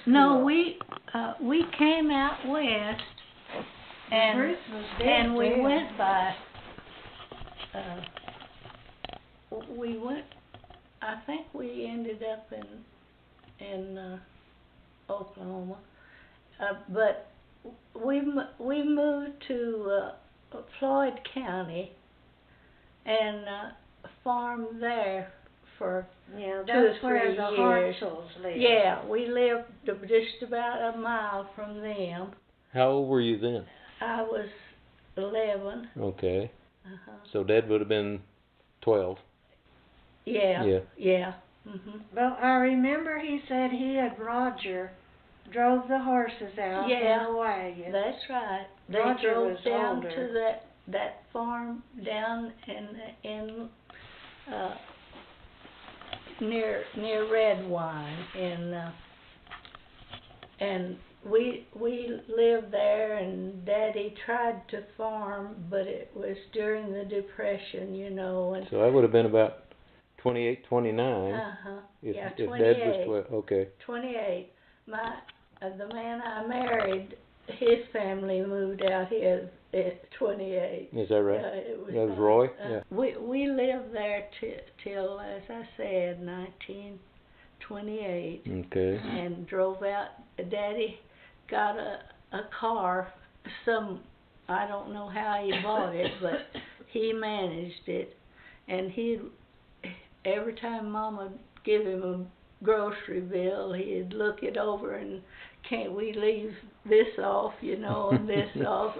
No, we came out west, and Bruce was dead and we then. went by. We went. I think we ended up in Oklahoma, but we moved to Floyd County and farmed there for Yeah, 2 or that's where 3 the years. Hartzells lived. Yeah, we lived just about a mile from them. How old were you then? I was 11. Okay. Uh-huh. So Dad would have been 12. Yeah. Yeah. Well, I remember he said he and Roger drove the horses out Yeah, in the wagon. That's right. They Roger drove was down older. to that farm down in near Red Wine and we lived there, and Daddy tried to farm, but it was during the Depression, and So that would have been about 28, 29. If, yeah, if 28. Dad was 12. Okay. 28. The man I married, his family moved out here at 28. Is that right? It That was Roy? Yeah. We lived there till, as I said, 1928. Okay. And drove out. Daddy got a car. I don't know how he bought it, but he managed it. And every time Mama give him a grocery bill, he'd look it over and, can't we leave this off, and this off.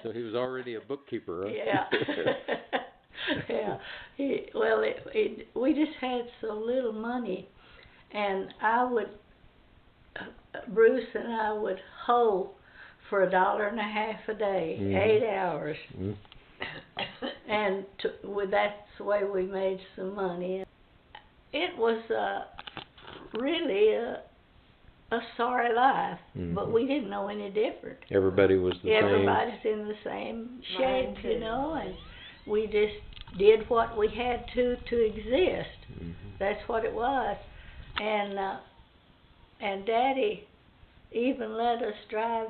So he was already a bookkeeper, huh? Yeah. Yeah. We just had so little money, and Bruce and I would hoe for $1.50 a day, 8 hours. And that's the way we made some money. It was really a sorry life, but we didn't know any different. Everybody was the same. Everybody's in the same shape, and we just did what we had to exist. That's what it was. And Daddy even let us drive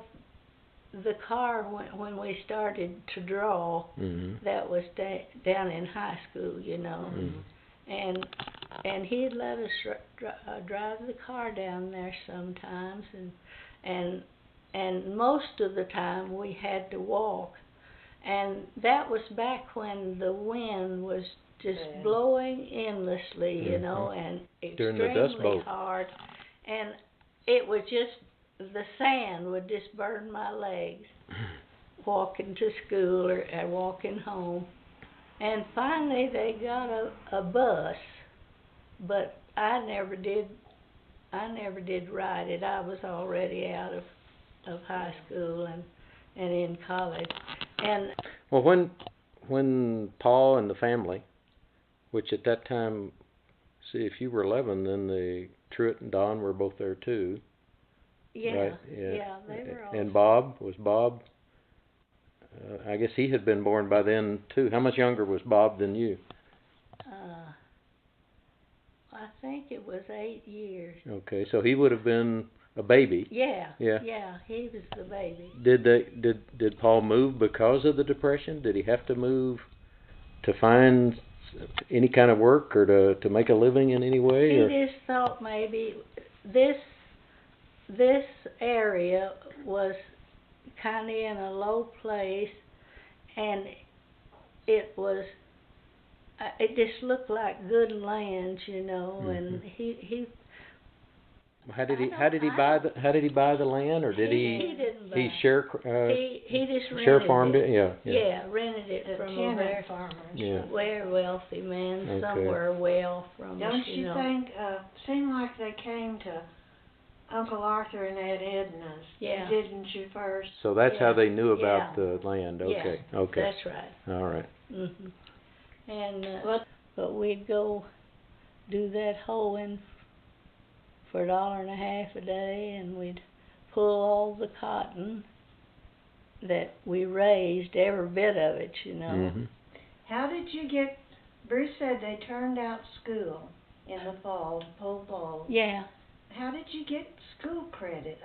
the car when we started to draw. That was down in high school, and he'd let us drive the car down there sometimes, and most of the time we had to walk, and that was back when the wind was just blowing endlessly, and extremely hard, and it was just, the sand would just burn my legs walking to school or walking home. And finally they got a bus, but I never did ride it. I was already out of high school and in college. And well, when Paul and the family, which at that time, see, if you were 11, then Truett and Don were both there too. Yeah, right? Yeah, they were all. And was Bob? I guess he had been born by then too. How much younger was Bob than you? I think it was 8 years. Okay, so he would have been a baby. Yeah, he was the baby. Did Paul move because of the Depression? Did he have to move to find any kind of work or to make a living in any way? He just thought maybe this area was kind of in a low place, and it just looked like good land, and he. How did he buy the land, or did he didn't buy. He share he just rented share farmed it? Yeah, rented it from a very wealthy man somewhere way off from us. Don't you think? Seemed like they came to Uncle Arthur and Aunt Edna's. Yeah. Didn't you first? So that's how they knew about the land. Okay. Yeah, okay. That's right. All right. And but we'd go do that hoeing for $1.50 a day, and we'd pull all the cotton that we raised, every bit of it, How did you get? Bruce said they turned out school in the fall, pull ball. Yeah. How did you get school credit?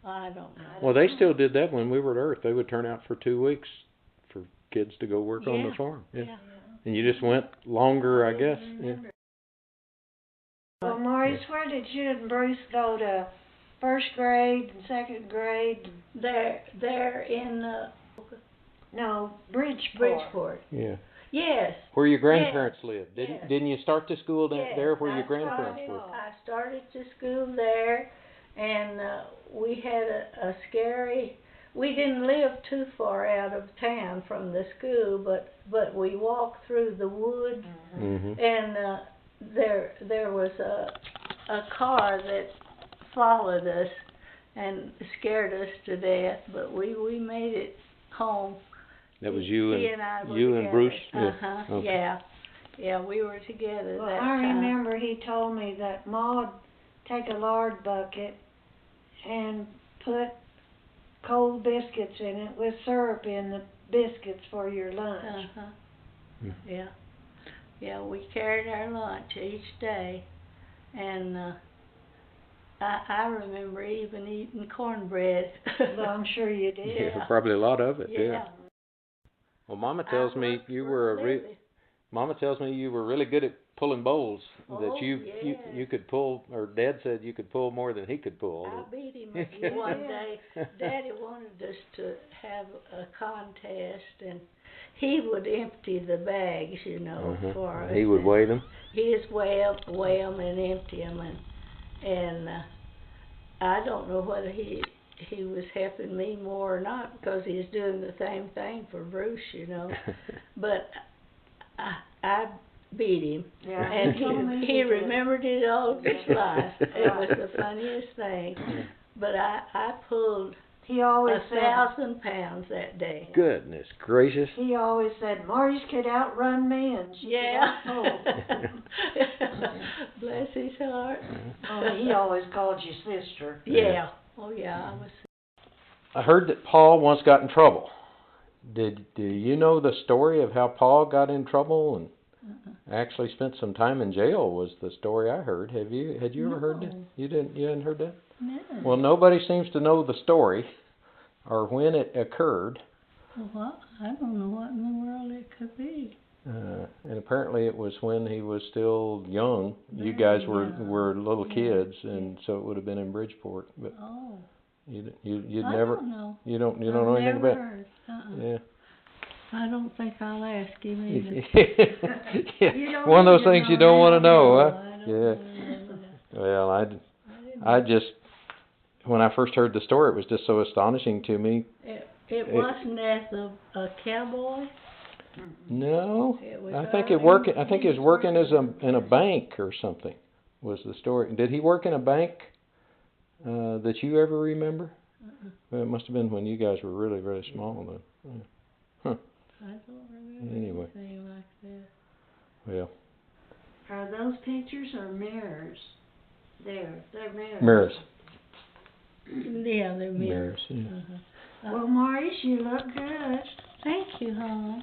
I don't know. Well, they still did that when we were at Earth. They would turn out for 2 weeks for kids to go work on the Yeah. farm. Yeah. Yeah. And you just went longer, I guess. Yeah. Remember. Well, Mauryce, where did you and Bruce go to first grade and second grade? They're in No, Bridgeport. Bridgeport. Yeah. Yes. Where your grandparents lived. Yes. Didn't you start the school Yes, there where your I grandparents started- lived? I started to school there, and we had a scary. We didn't live too far out of town from the school, but we walked through the woods, Mm-hmm. and there was a car that followed us and scared us to death. But we made it home. That was you He and I were you and together. Bruce. Uh-huh. Okay. Yeah, we were together Well, that I time. remember he told me that Ma'd take a lard bucket and put cold biscuits in it with syrup in the biscuits for your lunch. Uh-huh. Mm. Yeah. Yeah, we carried our lunch each day, and I remember even eating cornbread. Well, I'm sure you did. Yeah, probably a lot of it. Yeah. Well, Mama tells me you were Mama tells me you were really good at pulling bowls. Oh, That you yes. could pull, or Dad said you could pull more than he could pull. I beat him one day. Daddy wanted us to have a contest, and he would empty the bags, for us. He would weigh them. He'd weigh them and empty them, and I don't know whether he was helping me more or not, because he was doing the same thing for Bruce, but I beat him, Yeah. and told me he did. remembered it all his life. It was the funniest thing. But I pulled He always said 1,000 pounds that day. Goodness gracious. he always said Mauryce could outrun me and she Yeah. could outpull. Bless his heart. Only he always called you sister. Yeah. Oh yeah, I was. I heard that Paul once got in trouble. Do you know the story of how Paul got in trouble and actually spent some time in jail? Was the story I heard. Had you ever heard that? You hadn't heard that? No. Well, nobody seems to know the story or when it occurred. Well, what? I don't know what in the world it could be. And apparently it was when he was still young. You Very guys were young. little Yeah. kids, and so it would have been in Bridgeport. But Oh. you'd I never. don't know. You don't know anything Never about. heard. Yeah. I don't think I'll ask him either. Yeah. You don't One of those need to things you know don't want to that. know, No, huh? I don't Yeah. know that. Well, I I didn't. just, when I first heard the story, it was just so astonishing to me. It wasn't as a cowboy. No, It was I think he early. was working as in a bank or something. Was the story? Did he work in a bank that you ever remember? Well, it must have been when you guys were really, really small then. Huh. I don't remember Anyway. anything like that. Well, Are those pictures or mirrors? They're mirrors. mirrors. Yeah, they're mirrors. Mirrors. Yeah. Uh-huh. Well, Mauryce, you look good. Thank you, hon.